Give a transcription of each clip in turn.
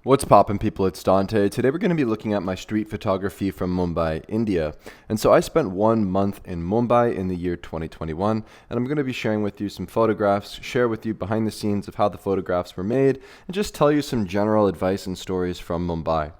What's poppin', people? It's Dante. Today we're going to be looking at my street photography from Mumbai, India. And so I spent 1 month in Mumbai in the year 2021, and I'm going to be sharing with you some photographs, share with you behind the scenes of how the photographs were made, and just tell you some general advice and stories from Mumbai.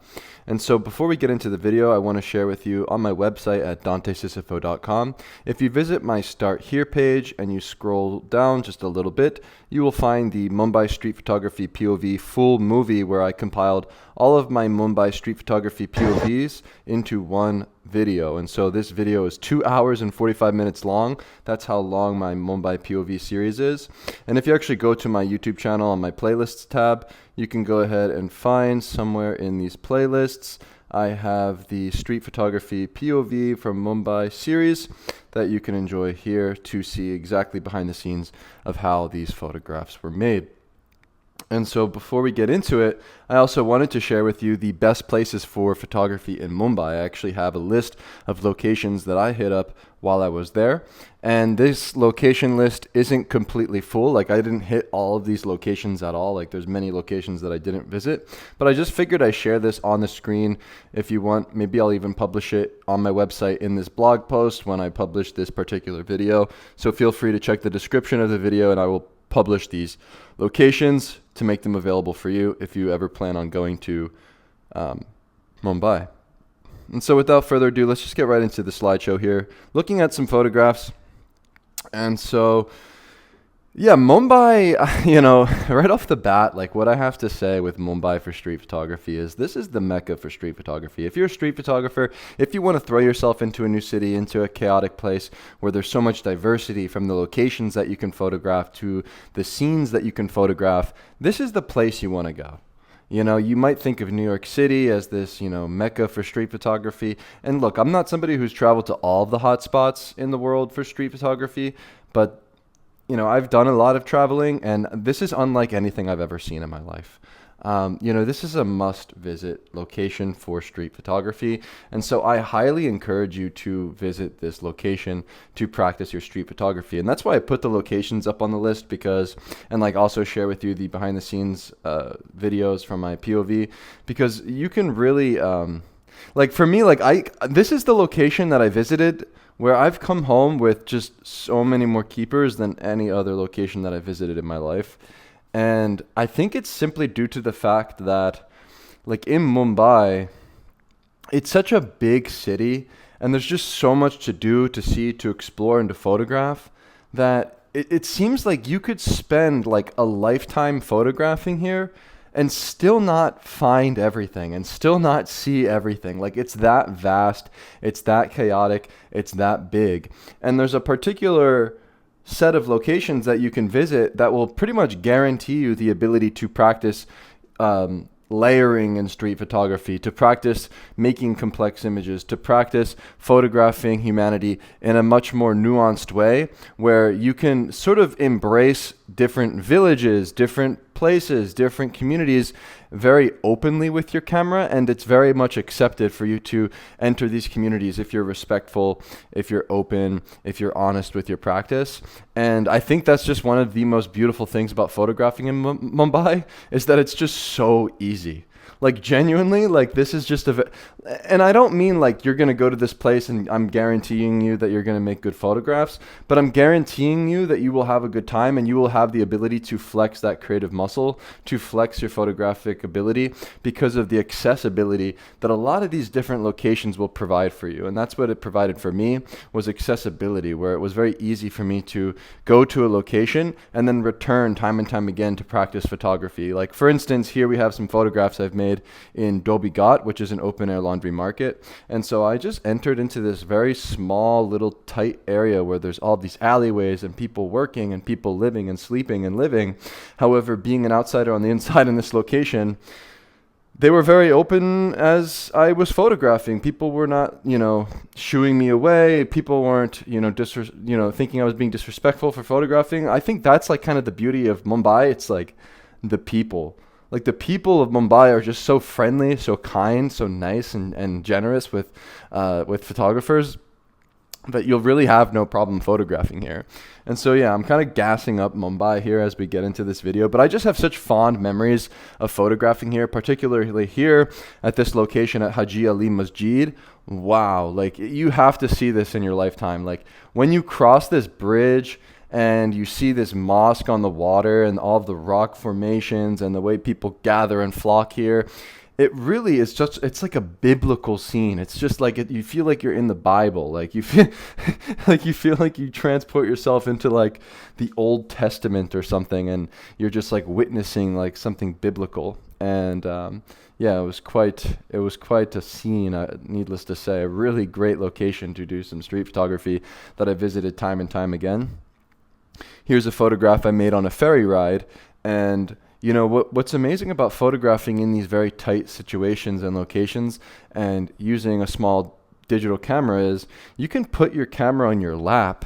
And so before we get into the video, I want to share with you on my website at dantesisofo.com. If you visit my Start Here page and you scroll down just a little bit, you will find the Mumbai Street Photography POV full movie where I compiled all of my Mumbai street photography POVs into one video. And so this video is 2 hours and 45 minutes long. That's how long my Mumbai POV series is. And if you actually go to my YouTube channel on my playlists tab, you can go ahead and find somewhere in these playlists, I have the street photography POV from Mumbai series that you can enjoy here to see exactly behind the scenes of how these photographs were made. And so before we get into it, I also wanted to share with you the best places for photography in Mumbai. I actually have a list of locations that I hit up while I was there. And this location list isn't completely full. Like, I didn't hit all of these locations at all. Like, there's many locations that I didn't visit. But I just figured I'd share this on the screen. If you want, maybe I'll even publish it on my website in this blog post when I publish this particular video. So feel free to check the description of the video, and I will publish these locations to make them available for you if you ever plan on going to Mumbai. And so without further ado, let's just get right into the slideshow here, looking at some photographs. And so, yeah, Mumbai, right off the bat, like, what I have to say with Mumbai for street photography is this is the Mecca for street photography. If you're a street photographer, if you want to throw yourself into a new city, into a chaotic place where there's so much diversity from the locations that you can photograph to the scenes that you can photograph, this is the place you want to go. You might think of New York City as this, Mecca for street photography. And look, I'm not somebody who's traveled to all of the hot spots in the world for street photography, but I've done a lot of traveling, and this is unlike anything I've ever seen in my life. This is a must-visit location for street photography, and so I highly encourage you to visit this location to practice your street photography. And that's why I put the locations up on the list, and also share with you the behind-the-scenes videos from my POV, because you can really, for me, this is the location that I visited where I've come home with just so many more keepers than any other location that I visited in my life. And I think it's simply due to the fact that, in Mumbai, it's such a big city, and there's just so much to do, to see, to explore, and to photograph, that it seems like you could spend, a lifetime photographing here and still not find everything and still not see everything. It's that vast, it's that chaotic, it's that big. And there's a particular set of locations that you can visit that will pretty much guarantee you the ability to practice layering in street photography, to practice making complex images, to practice photographing humanity in a much more nuanced way, where you can sort of embrace different villages, different places, different communities very openly with your camera. And it's very much accepted for you to enter these communities if you're respectful, if you're open, if you're honest with your practice. And I think that's just one of the most beautiful things about photographing in Mumbai, is that it's just so easy. Genuinely, this is just and I don't mean you're going to go to this place and I'm guaranteeing you that you're going to make good photographs, but I'm guaranteeing you that you will have a good time and you will have the ability to flex that creative muscle, to flex your photographic ability, because of the accessibility that a lot of these different locations will provide for you. And that's what it provided for me, was accessibility, where it was very easy for me to go to a location and then return time and time again to practice photography. For instance, here we have some photographs I've made in Dhobi Ghat, which is an open-air laundry market. And so I just entered into this very small, little, tight area where there's all these alleyways and people working and people living and sleeping and living. However, being an outsider on the inside in this location, they were very open as I was photographing. People were not, shooing me away. People weren't, thinking I was being disrespectful for photographing. I think that's kind of the beauty of Mumbai. It's the people. The people of Mumbai are just so friendly, so kind, so nice and generous with photographers. that you'll really have no problem photographing here. And so yeah, I'm kind of gassing up Mumbai here as we get into this video, but I just have such fond memories of photographing here, particularly here at this location at Haji Ali Masjid. Wow, like you have to see this in your lifetime. Like when you cross this bridge and you see this mosque on the water and all of the rock formations and the way people gather and flock here, it really is just, it's like a biblical scene. It's just like you feel like you're in the Bible. Like you feel like you transport yourself into like the Old Testament or something, and you're just like witnessing like something biblical. And yeah, it was quite a scene, needless to say. A really great location to do some street photography that I visited time and time again. Here's a photograph I made on a ferry ride, and you know, what's amazing about photographing in these very tight situations and locations and using a small digital camera is you can put your camera on your lap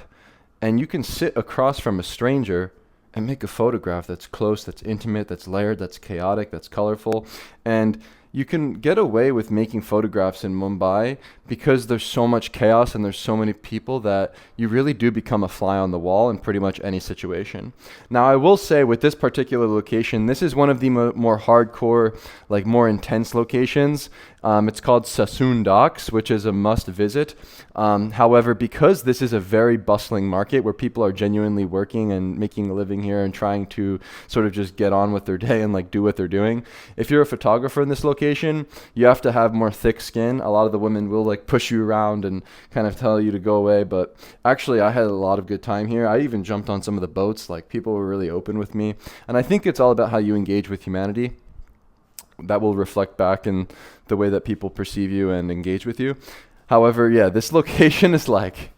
and you can sit across from a stranger and make a photograph that's close, that's intimate, that's layered, that's chaotic, that's colorful. And you can get away with making photographs in Mumbai because there's so much chaos and there's so many people that you really do become a fly on the wall in pretty much any situation. Now, I will say with this particular location, this is one of the more hardcore, like more intense locations. It's called Sassoon Docks, which is a must visit. However, because this is a very bustling market where people are genuinely working and making a living here and trying to sort of just get on with their day and like do what they're doing, if you're a photographer in this location, you have to have more thick skin. A lot of the women will like push you around and kind of tell you to go away, but actually I had a lot of good time here. I even jumped on some of the boats. Like people were really open with me, and I think it's all about how you engage with humanity. That will reflect back in the way that people perceive you and engage with you. However, yeah, this location is like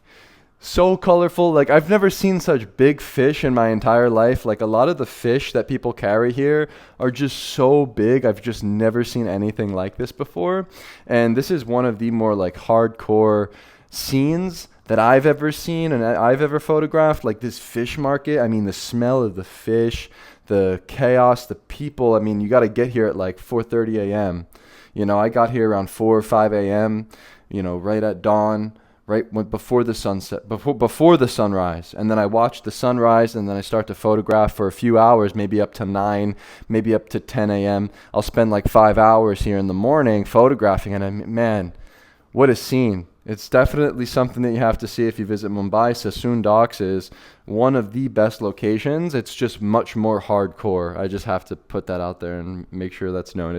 so colorful. Like I've never seen such big fish in my entire life. Like a lot of the fish that people carry here are just so big. I've just never seen anything like this before. And this is one of the more like hardcore scenes that I've ever seen and I've ever photographed. Like this fish market, I mean, the smell of the fish, the chaos, the people. I mean, you got to get here at like 4:30 a.m. You know, I got here around 4 or 5 a.m., you know, right at dawn, before the sunset, before the sunrise. And then I watch the sunrise, and then I start to photograph for a few hours, maybe up to 9, maybe up to 10 a.m. I'll spend like 5 hours here in the morning photographing, and man, what a scene. It's definitely something that you have to see if you visit Mumbai. Sassoon Docks is one of the best locations. It's just much more hardcore. I just have to put that out there and make sure that's known.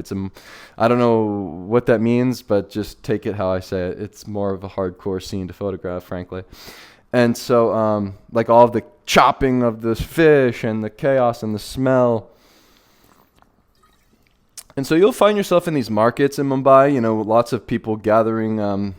I don't know what that means, but just take it how I say it. It's more of a hardcore scene to photograph, frankly. And so, like all of the chopping of this fish and the chaos and the smell. And so you'll find yourself in these markets in Mumbai, you know, lots of people gathering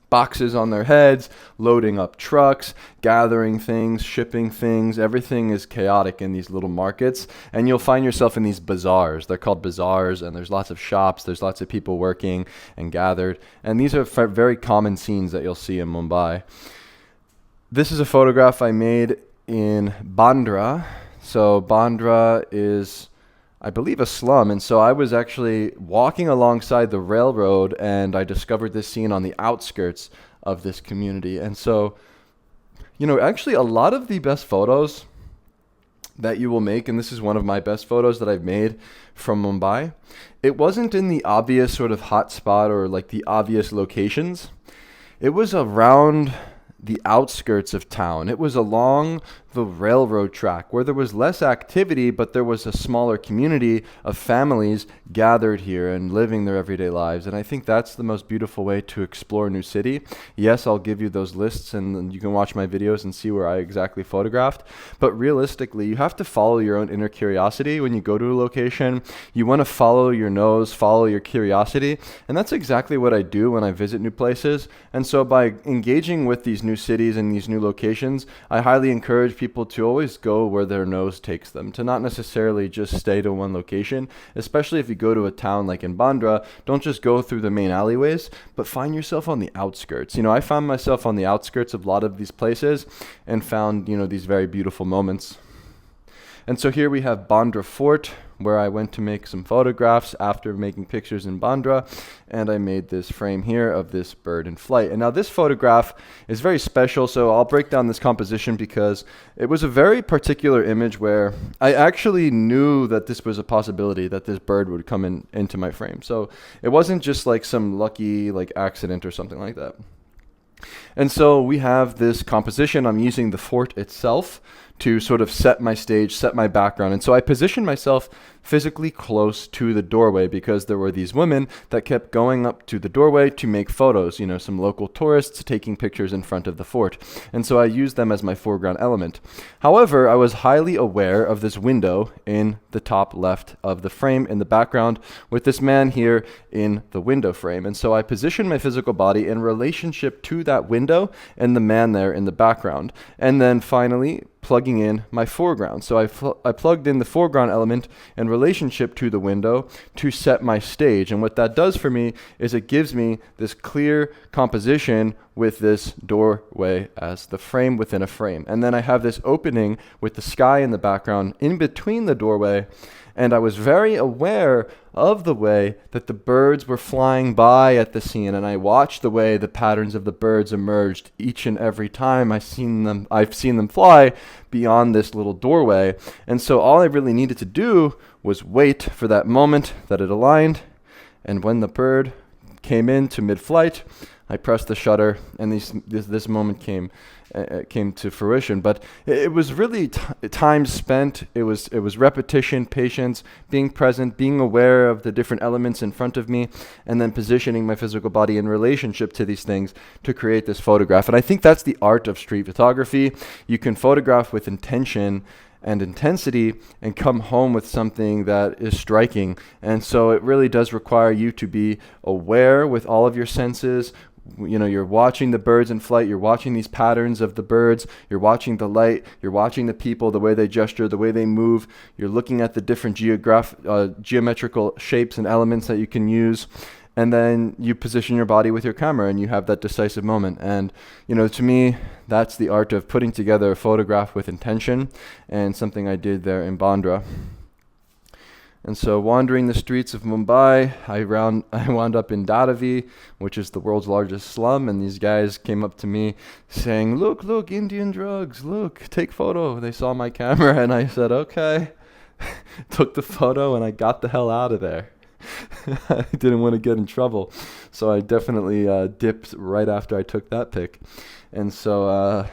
boxes on their heads, loading up trucks, gathering things, shipping things. Everything is chaotic in these little markets. And you'll find yourself in these bazaars. They're called bazaars, and there's lots of shops. There's lots of people working and gathered. And these are very common scenes that you'll see in Mumbai. This is a photograph I made in Bandra. So Bandra is, I believe, a slum. And so I was actually walking alongside the railroad, and I discovered this scene on the outskirts of this community. And so, you know, actually a lot of the best photos that you will make, and this is one of my best photos that I've made from Mumbai, it wasn't in the obvious sort of hot spot or like the obvious locations. It was around the outskirts of town. It was along the railroad track where there was less activity, but there was a smaller community of families gathered here and living their everyday lives. And I think that's the most beautiful way to explore a new city. Yes, I'll give you those lists, and you can watch my videos and see where I exactly photographed. But realistically, you have to follow your own inner curiosity when you go to a location. You want to follow your nose, follow your curiosity. And that's exactly what I do when I visit new places. And so by engaging with these new cities and these new locations, I highly encourage people to always go where their nose takes them, to not necessarily just stay to one location. Especially if you go to a town like in Bandra, don't just go through the main alleyways, but find yourself on the outskirts. You know, I found myself on the outskirts of a lot of these places and found, you know, these very beautiful moments. And so here we have Bandra Fort, where I went to make some photographs after making pictures in Bandra, and I made this frame here of this bird in flight. And now this photograph is very special, so I'll break down this composition because it was a very particular image where I actually knew that this was a possibility that this bird would come into my frame. So it wasn't just like some lucky like accident or something like that. And so we have this composition. I'm using the fort itself to sort of set my stage, set my background. And so I positioned myself physically close to the doorway because there were these women that kept going up to the doorway to make photos, you know, some local tourists taking pictures in front of the fort. And so I used them as my foreground element. However, I was highly aware of this window in the top left of the frame in the background with this man here in the window frame. And so I positioned my physical body in relationship to that window and the man there in the background. And then finally, plugging in my foreground. So I plugged in the foreground element in relationship to the window to set my stage. And what that does for me is it gives me this clear composition with this doorway as the frame within a frame. And then I have this opening with the sky in the background in between the doorway. And I was very aware of the way that the birds were flying by at the scene, and I watched the way the patterns of the birds emerged each and every time I've seen them fly beyond this little doorway. And so all I really needed to do was wait for that moment that it aligned, and when the bird came into mid-flight, I pressed the shutter, and this moment came to fruition. But it was really time spent. It was repetition, patience, being present, being aware of the different elements in front of me, and then positioning my physical body in relationship to these things to create this photograph. And I think that's the art of street photography. You can photograph with intention and intensity and come home with something that is striking. And so it really does require you to be aware with all of your senses. You know, you're watching the birds in flight, you're watching these patterns of the birds, you're watching the light, you're watching the people, the way they gesture, the way they move, you're looking at the different geometrical shapes and elements that you can use. And then you position your body with your camera and you have that decisive moment. And, you know, to me, that's the art of putting together a photograph with intention, and something I did there in Bandra. And so wandering the streets of Mumbai, I wound up in Dante, which is the world's largest slum. And these guys came up to me saying, look, Indian drugs, look, take photo. They saw my camera and I said, okay. Took the photo and I got the hell out of there. I didn't want to get in trouble, so I definitely dipped right after I took that pic. And so,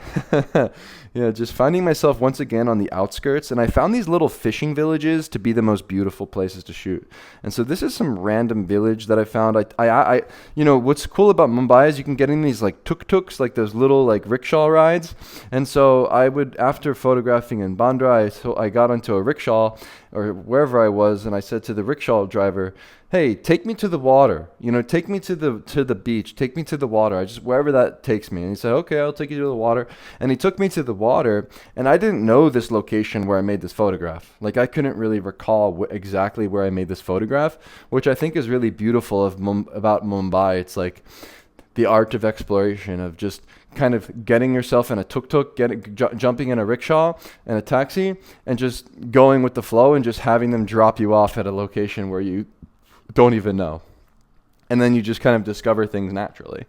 just finding myself once again on the outskirts, and I found these little fishing villages to be the most beautiful places to shoot. And so this is some random village that I found. I what's cool about Mumbai is you can get in these like tuk-tuks, like those little like rickshaw rides. And so I would, after photographing in Bandra, I got onto a rickshaw or wherever I was, and I said to the rickshaw driver, hey, take me to the water, take me to the beach, take me to the water, wherever that takes me. And he said, okay, I'll take you to the water. And he took me to the water, and I didn't know this location where I made this photograph. Like, I couldn't really recall exactly where I made this photograph, which I think is really beautiful about Mumbai. It's like the art of exploration, of just kind of getting yourself in a tuk-tuk, jumping in a rickshaw and a taxi, and just going with the flow and just having them drop you off at a location where you don't even know. And then you just kind of discover things naturally.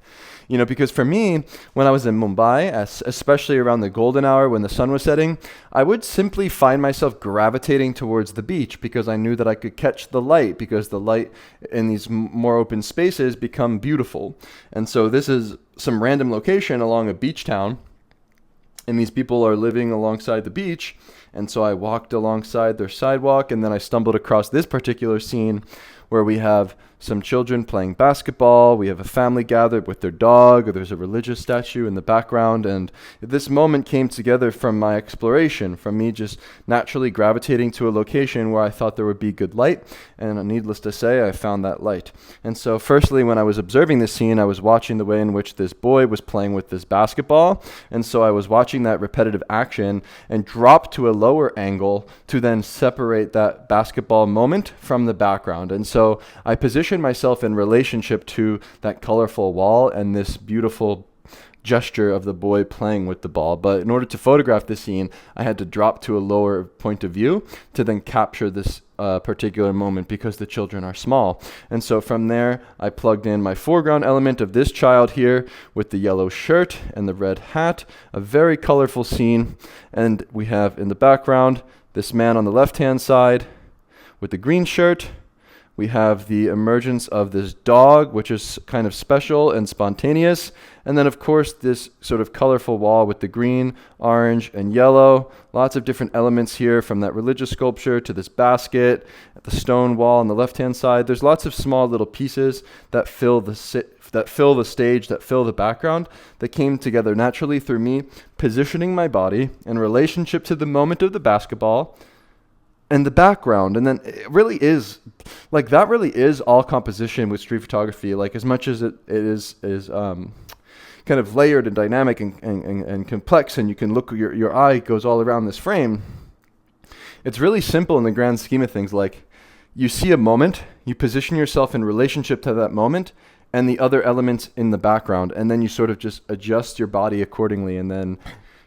Because for me, when I was in Mumbai, especially around the golden hour when the sun was setting, I would simply find myself gravitating towards the beach because I knew that I could catch the light, because the light in these more open spaces become beautiful. And so this is some random location along a beach town, and these people are living alongside the beach. And so I walked alongside their sidewalk, and then I stumbled across this particular scene where we have some children playing basketball, we have a family gathered with their dog, or there's a religious statue in the background, and this moment came together from my exploration, from me just naturally gravitating to a location where I thought there would be good light, and needless to say, I found that light. And so firstly, when I was observing this scene, I was watching the way in which this boy was playing with this basketball, and so I was watching that repetitive action and drop to a lower angle to then separate that basketball moment from the background. And so I positioned myself in relationship to that colorful wall and this beautiful gesture of the boy playing with the ball. But in order to photograph this scene, I had to drop to a lower point of view to then capture this particular moment because the children are small. And so from there, I plugged in my foreground element of this child here with the yellow shirt and the red hat, a very colorful scene. And we have in the background this man on the left-hand side with the green shirt. We have the emergence of this dog, which is kind of special and spontaneous. And then, of course, this sort of colorful wall with the green, orange, and yellow. Lots of different elements here, from that religious sculpture to this basket, at the stone wall on the left-hand side. There's lots of small little pieces that fill the stage, that fill the background, that came together naturally through me positioning my body in relationship to the moment of the basketball and the background. And then it really is like that really is all composition with street photography, like as much as it is kind of layered and dynamic and complex, and you can look, your eye goes all around this frame. It's really simple in the grand scheme of things. Like, you see a moment, you position yourself in relationship to that moment and the other elements in the background, and then you sort of just adjust your body accordingly, and then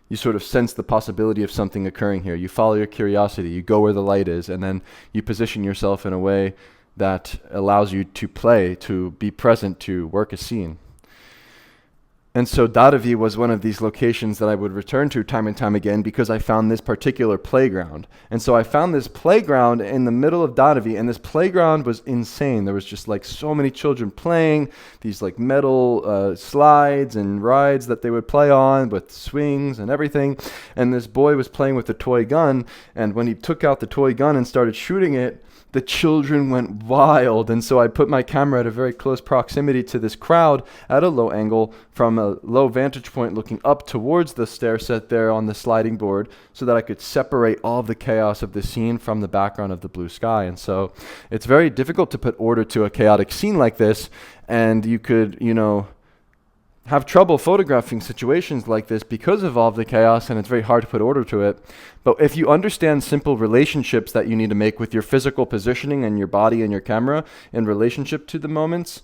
you sort of sense the possibility of something occurring here. You follow your curiosity, you go where the light is, and then you position yourself in a way that allows you to play, to be present, to work a scene. And so Dadavi was one of these locations that I would return to time and time again because I found this particular playground. And so I found this playground in the middle of Dadavi, and this playground was insane. There was just like so many children playing, these like metal slides and rides that they would play on with swings and everything. And this boy was playing with a toy gun, and when he took out the toy gun and started shooting it, the children went wild. And so I put my camera at a very close proximity to this crowd at a low angle from a low vantage point looking up towards the stair set there on the sliding board, so that I could separate all of the chaos of the scene from the background of the blue sky. And so it's very difficult to put order to a chaotic scene like this, and you could, have trouble photographing situations like this because of all of the chaos, and it's very hard to put order to it. But if you understand simple relationships that you need to make with your physical positioning and your body and your camera in relationship to the moments,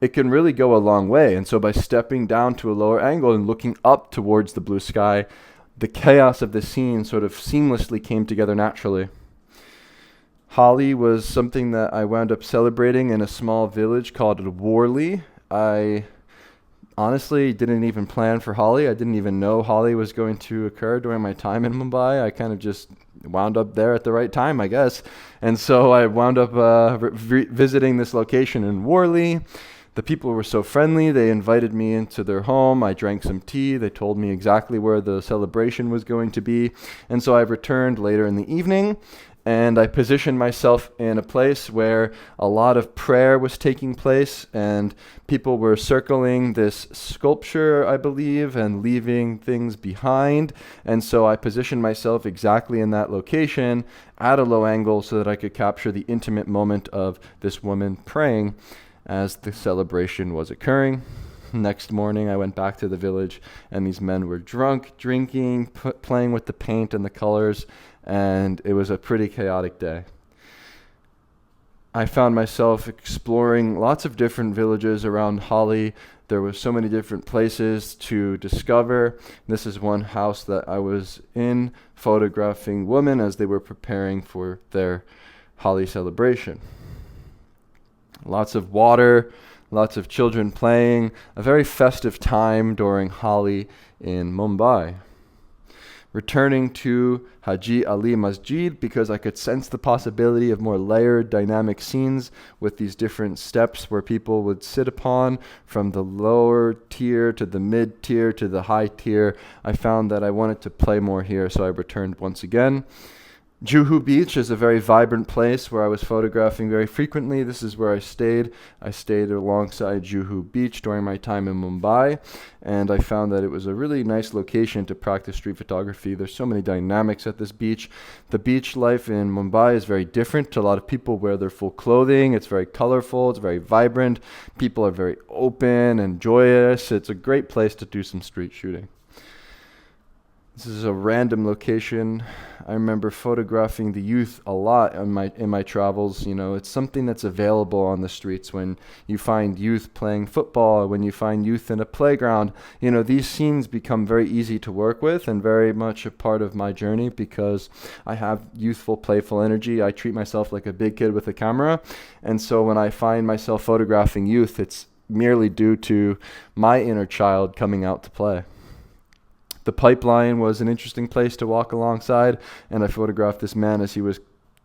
it can really go a long way. And so by stepping down to a lower angle and looking up towards the blue sky, the chaos of the scene sort of seamlessly came together naturally. Holi was something that I wound up celebrating in a small village called Worli. I honestly didn't even plan for Holi. I didn't even know Holi was going to occur during my time in Mumbai. I kind of just wound up there at the right time, I guess. And so I wound up visiting this location in Worli. The people were so friendly. They invited me into their home. I drank some tea. They told me exactly where the celebration was going to be. And so I returned later in the evening, and I positioned myself in a place where a lot of prayer was taking place, and people were circling this sculpture, I believe, and leaving things behind. And so I positioned myself exactly in that location at a low angle so that I could capture the intimate moment of this woman praying as the celebration was occurring. Next morning, I went back to the village, and these men were drunk, drinking, playing with the paint and the colors, and it was a pretty chaotic day. I found myself exploring lots of different villages around Holi. There were so many different places to discover. This is one house that I was in, photographing women as they were preparing for their Holi celebration. Lots of water, lots of children playing, a very festive time during Holi in Mumbai. Returning to Haji Ali Masjid because I could sense the possibility of more layered dynamic scenes with these different steps where people would sit upon, from the lower tier to the mid tier to the high tier. I found that I wanted to play more here, so I returned once again. Juhu Beach is a very vibrant place where I was photographing very frequently. This is where I stayed. I stayed alongside Juhu Beach during my time in Mumbai, and I found that it was a really nice location to practice street photography. There's so many dynamics at this beach. The beach life in Mumbai is very different. A lot of people wear their full clothing. It's very colorful. It's very vibrant. People are very open and joyous. It's a great place to do some street shooting. This is a random location. I remember photographing the youth a lot in my travels. You know, it's something that's available on the streets when you find youth playing football, when you find youth in a playground. You know, these scenes become very easy to work with and very much a part of my journey because I have youthful, playful energy. I treat myself like a big kid with a camera. And so when I find myself photographing youth, it's merely due to my inner child coming out to play. The pipeline was an interesting place to walk alongside, and I photographed this man as he was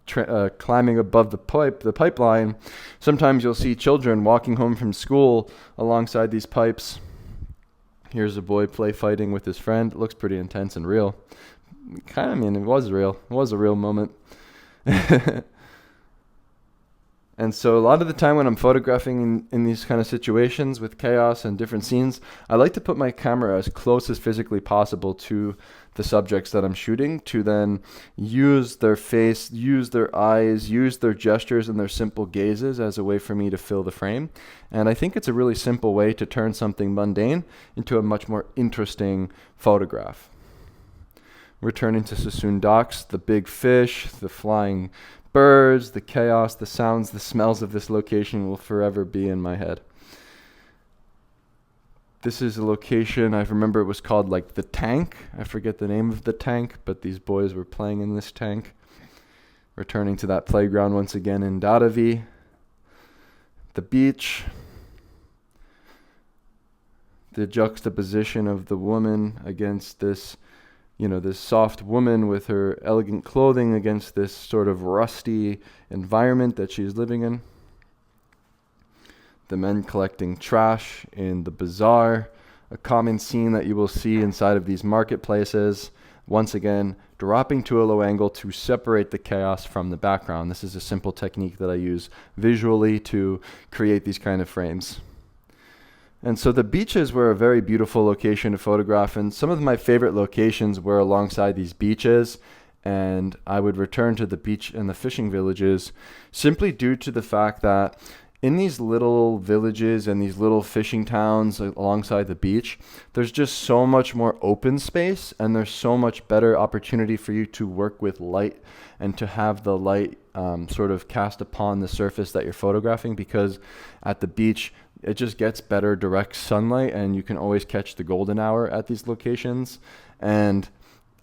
climbing above the pipeline. Sometimes you'll see children walking home from school alongside these pipes. Here's a boy play fighting with his friend. It looks pretty intense and real. Kind of, I mean, it was real. It was a real moment. And so a lot of the time when I'm photographing in these kind of situations with chaos and different scenes, I like to put my camera as close as physically possible to the subjects that I'm shooting to then use their face, use their eyes, use their gestures and their simple gazes as a way for me to fill the frame. And I think it's a really simple way to turn something mundane into a much more interesting photograph. Returning to Sassoon Docks, the big fish, the flying birds, the chaos, the sounds, the smells of this location will forever be in my head. This is a location, I remember it was called like the tank. I forget the name of the tank, but these boys were playing in this tank. Returning to that playground once again in Dharavi. The beach. The juxtaposition of the woman against this, you know, this soft woman with her elegant clothing against this sort of rusty environment that she's living in. The men collecting trash in the bazaar, a common scene that you will see inside of these marketplaces. Once again, dropping to a low angle to separate the chaos from the background. This is a simple technique that I use visually to create these kind of frames. And so the beaches were a very beautiful location to photograph, and some of my favorite locations were alongside these beaches, and I would return to the beach and the fishing villages simply due to the fact that in these little villages and these little fishing towns alongside the beach, there's just so much more open space, and there's so much better opportunity for you to work with light and to have the light sort of cast upon the surface that you're photographing, because at the beach, it just gets better direct sunlight and you can always catch the golden hour at these locations. And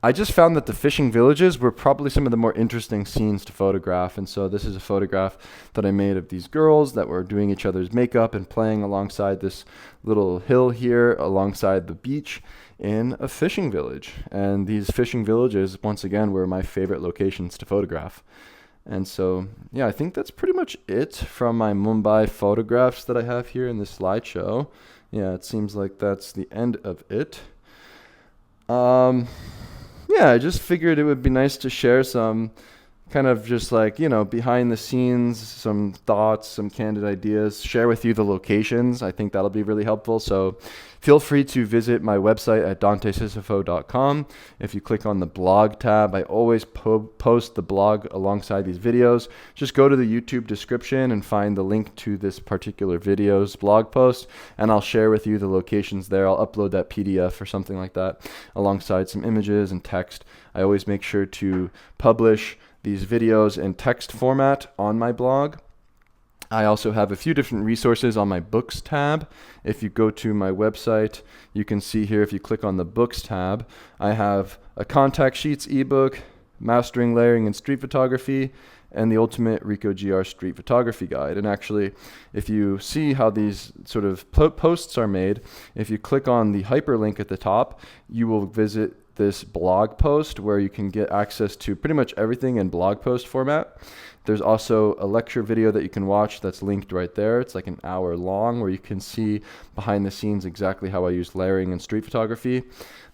I just found that the fishing villages were probably some of the more interesting scenes to photograph. And so this is a photograph that I made of these girls that were doing each other's makeup and playing alongside this little hill here alongside the beach in a fishing village. And these fishing villages, once again, were my favorite locations to photograph. And so, yeah, I think that's pretty much it from my Mumbai photographs that I have here in this slideshow. Yeah, it seems like that's the end of it. Yeah, I just figured it would be nice to share some kind of just like, you know, behind the scenes, some thoughts, some candid ideas, share with you the locations. I think that'll be really helpful. So feel free to visit my website at dantesisofo.com. If you click on the blog tab, I always post the blog alongside these videos. Just go to the YouTube description and find the link to this particular video's blog post, and I'll share with you the locations there. I'll upload that PDF or something like that alongside some images and text. I always make sure to publish these videos in text format on my blog. I also have a few different resources on my books tab. If you go to my website, you can see here, if you click on the books tab, I have a contact sheets ebook, mastering layering in street photography, and the ultimate Ricoh GR street photography guide. And actually, if you see how these sort of posts are made, if you click on the hyperlink at the top, you will visit this blog post where you can get access to pretty much everything in blog post format. There's also a lecture video that you can watch that's linked right there. It's like an hour long where you can see behind the scenes exactly how I use layering in street photography.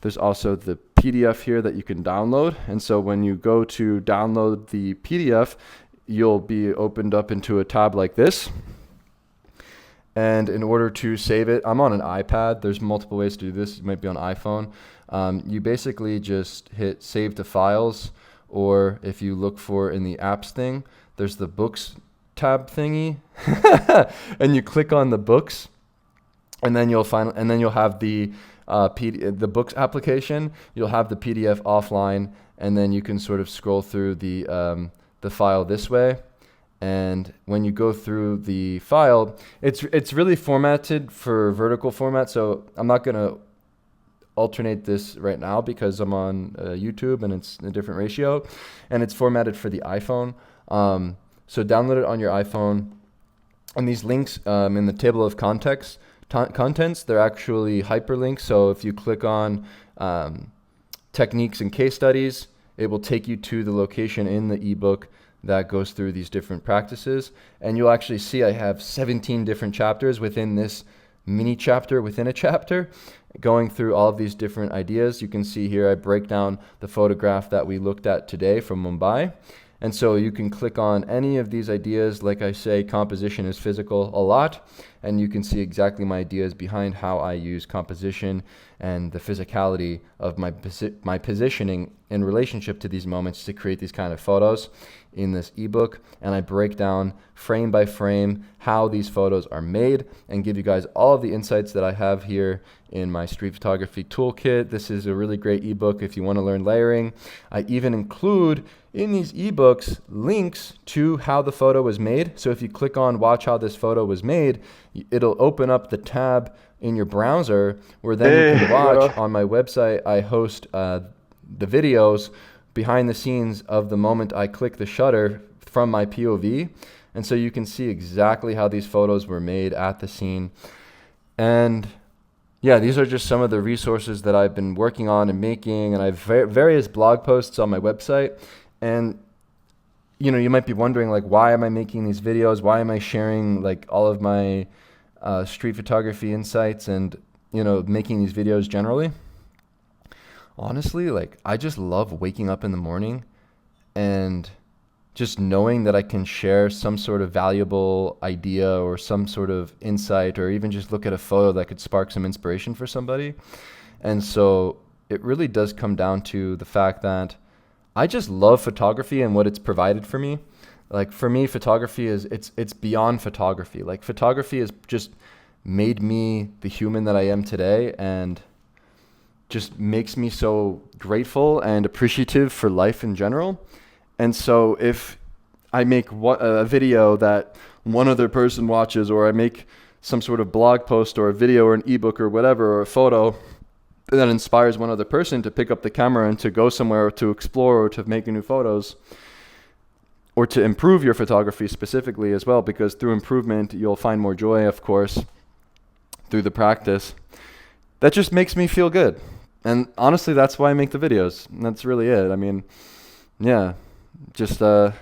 There's also the PDF here that you can download. And so when you go to download the PDF, you'll be opened up into a tab like this. And in order to save it, I'm on an iPad. There's multiple ways to do this. It might be on iPhone. You basically just hit save to files, or if you look for in the apps thing, there's the books tab thingy, and you click on the books, and then you'll have the the books application, you'll have the PDF offline, and then you can sort of scroll through the file this way. And when you go through the file, it's really formatted for vertical format. So I'm not going to alternate this right now because I'm on YouTube and it's a different ratio, and it's formatted for the iPhone. So download it on your iPhone, and these links in the table of contents, they're actually hyperlinks. So if you click on techniques and case studies, it will take you to the location in the ebook that goes through these different practices. And you'll actually see I have 17 different chapters within this mini chapter within a chapter, going through all of these different ideas. You can see here I break down the photograph that we looked at today from Mumbai. And so you can click on any of these ideas. Like I say, composition is physical a lot, and you can see exactly my ideas behind how I use composition and the physicality of my positioning in relationship to these moments to create these kind of photos in this ebook. And I break down frame by frame how these photos are made and give you guys all of the insights that I have here in my street photography toolkit. This is a really great ebook if you want to learn layering. I even include in these ebooks links to how the photo was made. So if you click on watch how this photo was made, it'll open up the tab in your browser where then you can watch. On my website, I host the videos behind the scenes of the moment I click the shutter from my POV. And so you can see exactly how these photos were made at the scene. And yeah, these are just some of the resources that I've been working on and making, and I have various blog posts on my website. And you might be wondering, like, why am I making these videos? Why am I sharing like all of my street photography insights and making these videos generally? Honestly, like, I just love waking up in the morning and just knowing that I can share some sort of valuable idea or some sort of insight, or even just look at a photo that could spark some inspiration for somebody. And so it really does come down to the fact that I just love photography and what it's provided for me. Like, for me, photography it's beyond photography. Like, photography has just made me the human that I am today, and just makes me so grateful and appreciative for life in general. And so if I make a video that one other person watches, or I make some sort of blog post or a video or an ebook or whatever, or a photo that inspires one other person to pick up the camera and to go somewhere, or to explore, or to make new photos, or to improve your photography specifically as well, because through improvement, you'll find more joy, of course, through the practice. That just makes me feel good. And honestly, that's why I make the videos. And that's really it. I mean, yeah, just I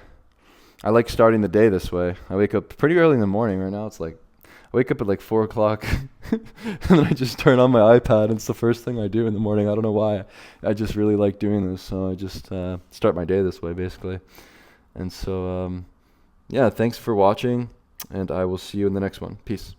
like starting the day this way. I wake up pretty early in the morning. Right now it's like, I wake up at like 4 o'clock and then I just turn on my iPad, and it's the first thing I do in the morning. I don't know why. I just really like doing this. So I just start my day this way, basically. And so, yeah, thanks for watching, and I will see you in the next one. Peace.